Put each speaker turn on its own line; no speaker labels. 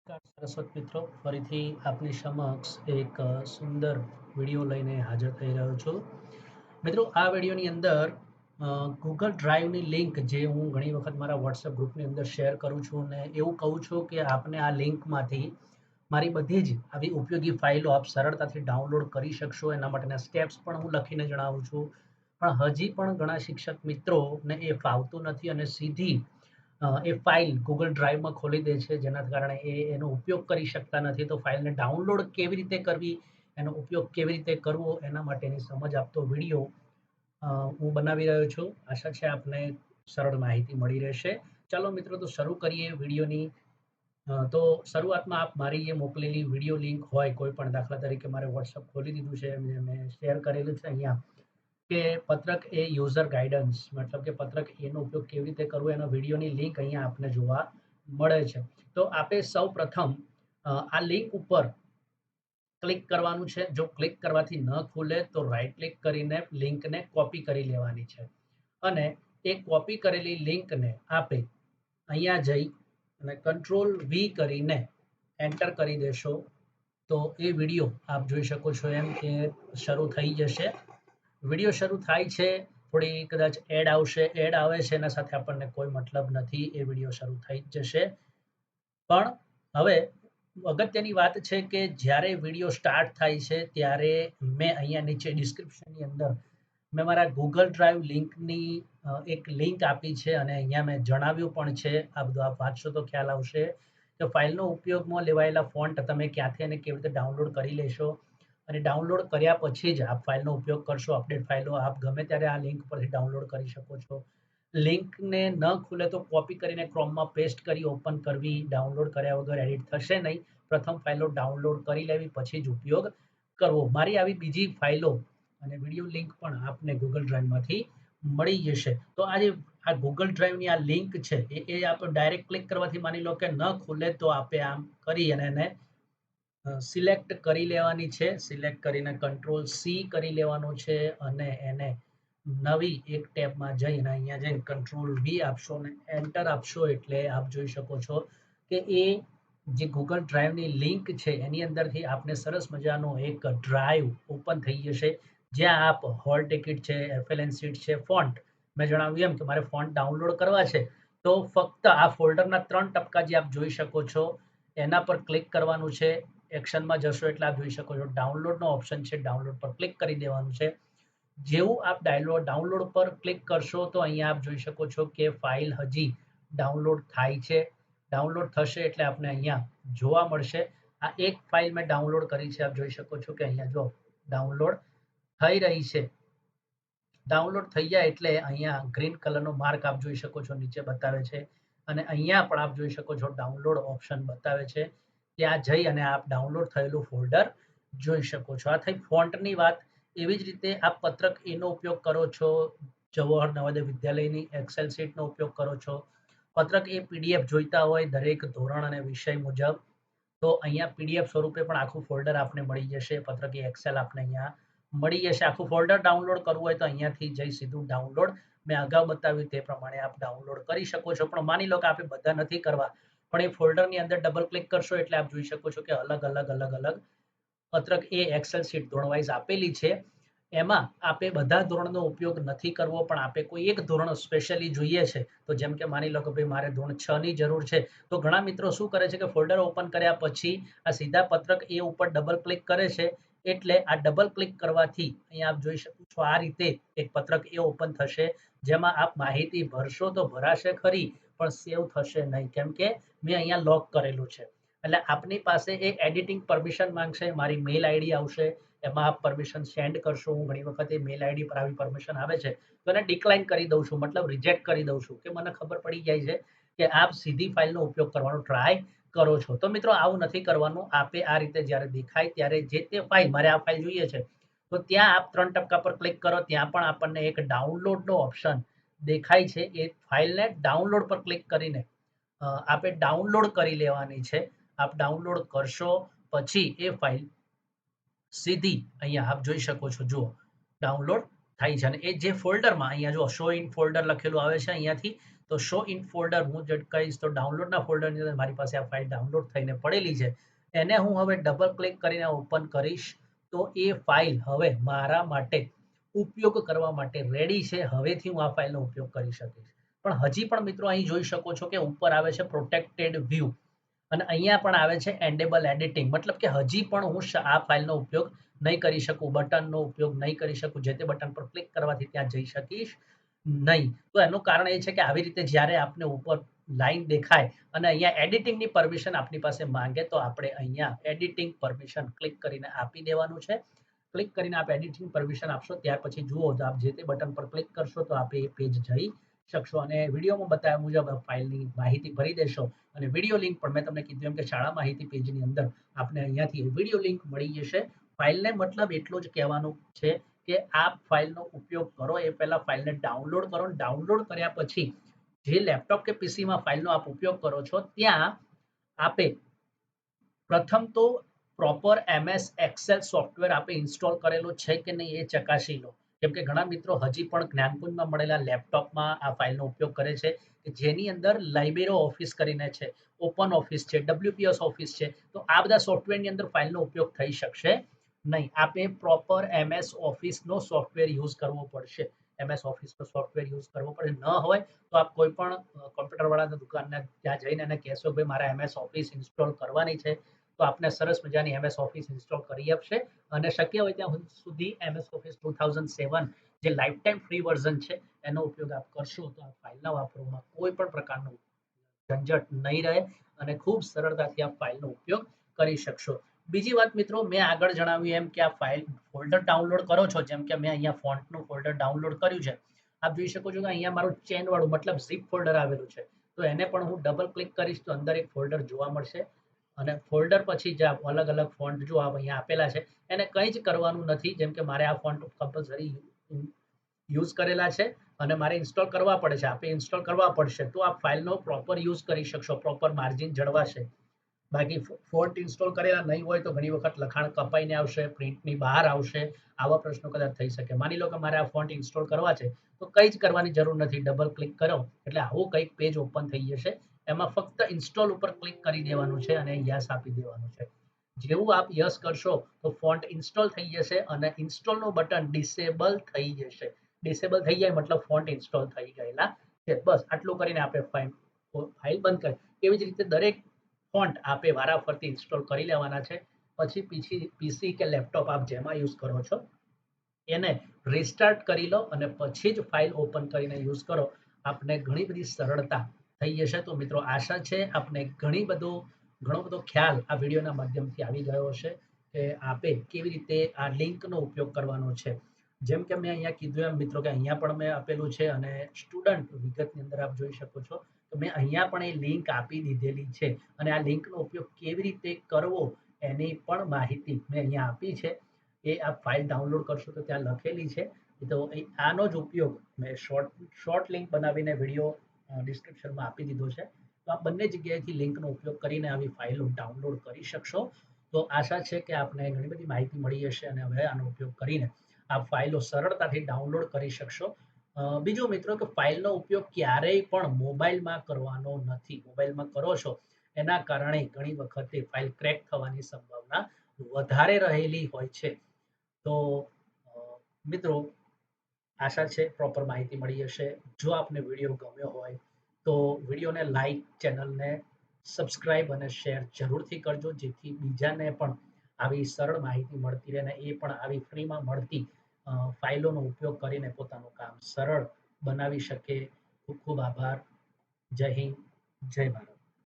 નમસ્કાર સરસ્વત મિત્રો, ફરીથી આપની સમક્ષ એક સુંદર વિડીયો લઈને હાજર થઈ રહ્યો છું. મિત્રો, આ વિડીયોની અંદર ગૂગલ ડ્રાઈવની લિંક જે હું ઘણી વખત મારા વોટ્સએપ ગ્રુપની અંદર શેર કરું છું ને એવું કહું છું કે આપને આ લિંકમાંથી મારી બધી જ આવી ઉપયોગી ફાઇલો આપ સરળતાથી ડાઉનલોડ કરી શકશો. એના માટેના સ્ટેપ્સ પણ હું લખીને જણાવું છું. પણ હજી પણ ઘણા શિક્ષક મિત્રોને એ ફાવતું નથી અને સીધી એ ફાઇલ ગૂગલ ડ્રાઈવમાં ખોલી દે છે, જેના કારણે એનો ઉપયોગ કરી શકતા નથી. તો ફાઇલને ડાઉનલોડ કેવી રીતે કરવી, એનો ઉપયોગ કેવી રીતે કરવો, એના માટેની સમજ આપતો વિડીયો હું બનાવી રહ્યો છું. આશા છે આપને સરળ માહિતી મળી રહેશે. ચાલો મિત્રો, તો શરૂ કરીએ વિડીયોની. તો શરૂઆતમાં આપ મારી જે મોકલેલી વિડીયો લિંક હોય, કોઈ પણ દાખલા તરીકે મારે વોટ્સઅપ ખોલી દીધું છે, મેં શેર કરેલું છે અહીંયા કે પત્રક એ યુઝર ગાઈડન્સ, મતલબ કે પત્રક એનો ઉપયોગ કેવી રીતે કરવો, એનો વિડીયોની લિંક અહીંયા આપને જોવા મળે છે. તો આપે સૌ પ્રથમ આ લિંક ઉપર ક્લિક કરવાનું છે. જો ક્લિક કરવાથી ન ખુલે તો રાઈટ ક્લિક કરીને લિંકને કોપી કરી લેવાની છે અને એ કોપી કરેલી લિંકને આપે અહીંયા જઈ અને કંટ્રોલ વી કરીને એન્ટર કરી દેશો તો એ વિડીયો આપ જોઈ શકો છો એમ કે શરૂ થઈ જશે. વિડીયો શરૂ થાય છે, થોડી કદાચ એડ આવશે, એડ આવે છે એના સાથે આપણને કોઈ મતલબ નથી, એ વિડીયો શરૂ થઈ જ જશે. પણ હવે અગત્યની વાત છે કે જ્યારે વિડીયો સ્ટાર્ટ થાય છે ત્યારે મેં અહીંયા નીચે ડિસ્ક્રિપ્શનની અંદર મેં મારા ગૂગલ ડ્રાઈવ લિંકની એક લિંક આપી છે અને અહીંયા મેં જણાવ્યું પણ છે. આ બધું આપ વાંચશો તો ખ્યાલ આવશે કે ફાઇલનો ઉપયોગમાં લેવાયેલા ફોન્ટ તમે ક્યાંથી અને કેવી રીતે ડાઉનલોડ કરી લેશો અને ડાઉનલોડ કર્યા પછી જ આપ ફાઇલનો ઉપયોગ કરશો. અપડેટ ફાઇલો આપ ગમે ત્યારે આ લિંક પરથી ડાઉનલોડ કરી શકો છો. લિંકને ન ખુલે તો કોપી કરીને ક્રોમમાં પેસ્ટ કરી ઓપન કરવી, ડાઉનલોડ કર્યા વગર એડિટ થશે નહીં. પ્રથમ ફાઇલો ડાઉનલોડ કરી લેવી, પછી જ ઉપયોગ કરવો. મારી આવી બીજી ફાઇલો અને વિડીયો લિંક પણ આપને ગૂગલ ડ્રાઈવમાંથી મળી જશે. તો આ ગૂગલ ડ્રાઈવની આ લિંક છે એ આપણે ડાયરેક્ટ ક્લિક કરવાથી માની લો કે ન ખુલે તો આપે આમ કરી અને એને સિલેક્ટ કરી લેવાની છે. સિલેક્ટ કરીને કંટ્રોલ સી કરી લેવાનું છે અને એને નવી એક ટેબમાં જઈને અહીંયા જઈને કંટ્રોલ વી આપશો અને એન્ટર આપશો એટલે આપ જોઈ શકો છો કે એ જે ગૂગલ ડ્રાઈવની લિંક છે એની અંદરથી આપને સરસ મજાનો એક ડ્રાઈવ ઓપન થઈ જશે, જ્યાં આપ હોલ ટિકિટ છે, એફએલએન સીટ છે, ફોન્ટ મેં જણાવ્યું એમ કે મારે ફોન્ટ ડાઉનલોડ કરવા છે તો ફક્ત આ ફોલ્ડરના 3 ટપકા જે આપ જોઈ શકો છો એના પર ક્લિક કરવાનું છે. એક્શનમાં જશો એટલે આપ જોઈ શકો છો ડાઉનલોડનો ઓપ્શન છે, ડાઉનલોડ પર ક્લિક કરી દેવાનું છે. જેવું આપ ડાઉનલોડ પર ક્લિક કરશો તો અહીંયા આપ જોઈ શકો છો કે ફાઇલ હજી ડાઉનલોડ થાય છે. ડાઉનલોડ થશે એટલે આપને અહીંયા જોવા મળશે. આ એક ફાઇલ મેં ડાઉનલોડ કરી છે, આપ જોઈ શકો છો કે અહીંયા જો ડાઉનલોડ થઈ રહી છે. ડાઉનલોડ થઈ જાય એટલે અહીંયા ગ્રીન કલરનો માર્ક આપ જોઈ શકો છો નીચે બતાવે છે અને અહીંયા પણ આપ જોઈ શકો છો ડાઉનલોડ ઓપ્શન બતાવે છે. ત્યાં જઈ અને આપ ડાઉનલોડ થયેલું ફોલ્ડર જોઈ શકો છો. આ થઈ ફોન્ટની વાત. એવી જ રીતે આપ પત્રક એનો ઉપયોગ કરો છો, જવાહર નવોદય વિદ્યાલયની એક્સેલ શીટનો ઉપયોગ કરો છો. પત્રક એ પીડીએફ જોઈતા હોય દરેક ધોરણ અને વિષય મુજબ તો અહીંયા પીડીએફ સ્વરૂપે પણ આખું ફોલ્ડર આપને મળી જશે. પત્રક એ એક્સેલ આપને અહીંયા મળી જશે. આખું ફોલ્ડર ડાઉનલોડ કરવું હોય તો અહીંયાથી જઈ સીધું ડાઉનલોડ મેં અગાઉ બતાવ્યું તે પ્રમાણે આપ ડાઉનલોડ કરી શકો છો. પણ માની લો કે આપણે બધા નથી કરવા, પણ એ ફોલ્ડરની અંદર ડબલ ક્લિક કરશો એટલે આપ જોઈ શકો છો કે અલગ-અલગ પત્રક એ એક્સેલ શીટ ધોરણ વાઇઝ આપેલી છે. એમાં આપે બધા ધોરણનો ઉપયોગ નથી કરવો, પણ આપે કોઈ એક ધોરણ સ્પેશિયલી જોઈએ છે તો જેમ કે માની લો કે ભાઈ મારે ધોરણ 6 ની જરૂર છે તો ઘણા મિત્રો શું કરે છે કે ફોલ્ડર ઓપન કર્યા પછી આ સીધા પત્રક એ ઉપર ડબલ ક્લિક કરે છે. એટલે આ ડબલ ક્લિક કરવાથી અહીંયા આપ જોઈ શકો છો આ રીતે એક પત્રક એ ઓપન થશે, જેમાં આપ માહિતી ભરશો તો ભરાશે ખરી પણ સેવ થશે નહીં, કેમ કે મેં અહીંયા લોક કરેલું છે. એટલે આપની પાસે એક એડિટિંગ પરમિશન માંગશે, મારી મેલ આઈડી આવશે, એમાં આપ પરમિશન સેન્ડ કરશો. હું ઘણી વખત એ મેલ આઈડી પર આવી પરમિશન આવે છે તો એને ડિક્લાઇન કરી દઉં છું, મતલબ રિજેક્ટ કરી દઉં છું કે મને ખબર પડી જાય છે કે આપ સીધી ફાઇલનો ઉપયોગ કરવાનો ટ્રાય કરો છો. તો મિત્રો આવું નથી કરવાનું. આપે આ રીતે જ્યારે દેખાય ત્યારે જે તે ફાઇલ, મારે આ ફાઇલ જોઈએ છે તો ત્યાં આપ 3 ટપકા પર ક્લિક કરો, ત્યાં પણ આપણને એક ડાઉનલોડનો ઓપ્શન દેખાય છે. એ ફાઇલને ડાઉનલોડ પર ક્લિક કરીને આપે ડાઉનલોડ કરી લેવાની છે. આપ ડાઉનલોડ કરશો પછી એ ફાઇલ સીધી અહીંયા આપ જોઈ શકો છો, જુઓ ડાઉનલોડ થાય છે અને એ જે ફોલ્ડરમાં અહીંયા જો શો ઇન ફોલ્ડર લખેલું આવે છે અહીંયાથી તો શો ઇન ફોલ્ડર હું જે કહીશ તો ડાઉનલોડના ફોલ્ડરની અંદર મારી પાસે આ ફાઇલ ડાઉનલોડ થઈને પડેલી છે. એને હું હવે ડબલ ક્લિક કરીને ઓપન કરીશ તો એ ફાઇલ હવે મારા માટે ઉપયોગ કરવા માટે રેડી છે. હવેથી હું આ ફાઇલનો ઉપયોગ કરી શકીશ. પણ હજી પણ મિત્રો અહીં જોઈ શકો છો કે ઉપર આવે છે પ્રોટેક્ટેડ વ્યૂ અને અહીંયા પણ આવે છે એન્ડેબલ એડિટિંગ, મતલબ કે હજી પણ હું આ ફાઇલનો ઉપયોગ નહીં કરી શકું, બટનનો ઉપયોગ નહીં કરી શકું, જે તે બટન પર ક્લિક કરવાથી ત્યાં જઈ શકીશ નહીં. તો એનું કારણ એ છે કે આવી રીતે જ્યારે આપને ઉપર લાઈન દેખાય અને અહીંયા એડિટિંગની પરમિશન આપણી પાસે માંગે તો આપણે અહીંયા એડિટિંગ પરમિશન ક્લિક કરીને આપી દેવાનું છે. ક્લિક કરીને આપ એડિટિંગ પરમિશન આપશો ત્યાર પછી જુઓ તો આપ જે તે બટન પર ક્લિક કરશો તો આપણે એ પેજ જઈ શકશો અને વિડીયોમાં બતાવ્યા મુજબ ફાઇલની માહિતી ભરી દેશો અને વિડીયો લિંક પણ મેં તમને કીધું એમ કે શાળા માહિતી પેજની અંદર આપને અહીંયાથી વિડીયો લિંક મળી જશે. ફાઇલને મતલબ એટલો જ કહેવાનું છે કે આ ફાઇલનો ઉપયોગ કરો એ પહેલા ફાઇલને ડાઉનલોડ કરો. ડાઉનલોડ કર્યા પછી જે લેપટોપ કે પીસીમાં ફાઇલનો આપ ઉપયોગ કરો છો ત્યાં આપે પ્રથમ તો પ્રોપર MS એક્સેલ સોફ્ટવેર આપે ઇન્સ્ટોલ કરેલું છે કે નહીં એ ચકાસી લો. કેમ કે ઘણા મિત્રો હજી પણ જ્ઞાનકુંજમાં મળેલા લેપટોપમાં આ ફાઇલનો ઉપયોગ કરે છે જેની અંદર લાઇબ્રેરો ઓફિસ કરીને છે, ઓપન ઓફિસ છે, WPS ઓફિસ છે. તો આ બધા સોફ્ટવેરની અંદર ફાઇલનો ઉપયોગ થઈ શકશે નહીં. આપે પ્રોપર MS ઓફિસનો સોફ્ટવેર યુઝ કરવો પડશે. MS ઓફિસનો સોફ્ટવેર યુઝ કરવો પડે. ન હોય તો આપ કોઈ પણ કોમ્પ્યુટરવાળાની દુકાનને ત્યાં જઈને એને કહેશો ભાઈ મારે MS ઓફિસ ઇન્સ્ટોલ કરવાની છે તો આપને સરસ મજાની MS ઓફિસ ઇન્સ્ટોલ કરી આપશે અને શક્ય હોય ત્યાં સુધી MS ઓફિસ 2007 જે લાઈફ ટાઈમ ફ્રી વર્ઝન છે એનો ઉપયોગ આપ કરશો તો આ ફાઇલના વાપરવામાં કોઈ પણ પ્રકારનું ઝંઝટ નહીં રહે અને ખૂબ સરળતાથી આ ફાઇલનો ઉપયોગ કરી શકશો. બીજી વાત મિત્રો, મેં આગળ જણાવ્યું એમ કે આ ફાઇલ ફોલ્ડર ડાઉનલોડ કરો છો, જેમ કે મેં અહીંયા ફોન્ટનું ફોલ્ડર ડાઉનલોડ કર્યું છે. આપ જોઈ શકો છો કે અહીંયા મારું ચેન વાળું મતલબ ઝીપ ફોલ્ડર આવેલું છે. તો એને પણ હું ડબલ ક્લિક કરીશ તો અંદર એક ફોલ્ડર જોવા મળશે અને ફોલ્ડર પછી જે અલગ અલગ ફોન્ટ જો અહીંયા આપેલા છે એને કંઈ જ કરવાનું નથી. જેમ કે મારે આ ફોન્ટ કમ્પલસરી યુઝ કરેલા છે અને મારે ઇન્સ્ટોલ કરવા પડે છે. આપણે ઇન્સ્ટોલ કરવા પડશે તો આ ફાઇલનો પ્રોપર યુઝ કરી શકશો, પ્રોપર માર્જિન જળવાશે. બાકી ફોન્ટ ઇન્સ્ટોલ કરેલા નહીં હોય તો ઘણી વખત લખાણ કપાઈને આવશે, પ્રિન્ટની બહાર આવશે, આવા પ્રશ્નો કદાચ થઈ શકે. માની લો કે મારે આ ફોન્ટ ઇન્સ્ટોલ કરવા છે તો કંઈ જ કરવાની જરૂર નથી. ડબલ ક્લિક કરો એટલે આવું કંઈક પેજ ઓપન થઈ જશે. એમાં ફક્ત ઇન્સ્ટોલ ઉપર ક્લિક કરી દેવાનું છે અને યસ આપી દેવાનું છે. જેવું આપ યસ કરશો તો ફોન્ટ ઇન્સ્ટોલ થઈ જશે અને ઇન્સ્ટોલનું બટન ડિસેબલ થઈ જશે. ડિસેબલ થઈ જાય મતલબ ફોન્ટ ઇન્સ્ટોલ થઈ ગયેલા છે. બસ આટલું કરીને આપણે ફાઇલ બંધ કરી. એવી જ રીતે દરેક ફોન્ટ આપે વારાફરતી ઇન્સ્ટોલ કરી લેવાના છે. પછી પીસી કે લેપટોપ આપ જેમાં યુઝ કરો છો એને રિસ્ટાર્ટ કરી લો અને પછી જ ફાઇલ ઓપન કરીને યુઝ કરો. આપને ઘણી બધી સરળતા થઈ જશે. તો મિત્રો આશા છે આપને ઘણો બધો ખ્યાલ આ વિડીયોના માધ્યમથી આવી ગયો હશે કે આપે કેવી રીતે આ લિંકનો ઉપયોગ કરવાનો છે. જેમ કે મેં અહીંયા કીધું એમ મિત્રો કે અહીંયા પણ મેં આપેલું છે અને સ્ટુડન્ટ વિગતની અંદર આપ જોઈ શકો છો તો મેં અહીંયા પણ એ લિંક આપી દીધેલી છે અને આ લિંકનો ઉપયોગ કેવી રીતે કરવો એની પણ માહિતી મેં અહીંયા આપી છે. એ આપ ફાઇલ ડાઉનલોડ કરશો તો ત્યાં લખેલી છે. તો આનો જ ઉપયોગ મેં શોર્ટ લિંક બનાવીને વિડીયો ડિસ્ક્રિપ્શનમાં આપી દીધો છે. તો આ બંને જગ્યાએથી લિંકનો ઉપયોગ કરીને આવી ફાઇલો ડાઉનલોડ કરી શકશો. તો આશા છે કે આપને ઘણી બધી માહિતી મળી હશે અને હવે આનો ઉપયોગ કરીને આપ ફાઇલો સરળતાથી ડાઉનલોડ કરી શકશો. બીજું મિત્રો કે ફાઇલનો ઉપયોગ ક્યારેય પણ મોબાઈલમાં કરવાનો નથી. મોબાઈલમાં કરો છો એના કારણે ઘણી વખતે ફાઇલ ક્રેક થવાની સંભાવના વધારે રહેલી હોય છે. તો મિત્રો આશા છે પ્રોપર માહિતી મળી હશે. જો આપને વિડીયો ગમ્યો હોય તો વિડીયોને લાઈક, ચેનલને સબસ્ક્રાઇબ અને શેર જરૂરથી કરજો જેથી બીજાને પણ આવી સરળ માહિતી મળતી રહે અને એ પણ આવી ફ્રીમાં મળતી ફાઇલોનો ઉપયોગ કરીને પોતાનું કામ સરળ બનાવી શકે. ખૂબ ખૂબ આભાર. જય હિન્દ, જય ભારત.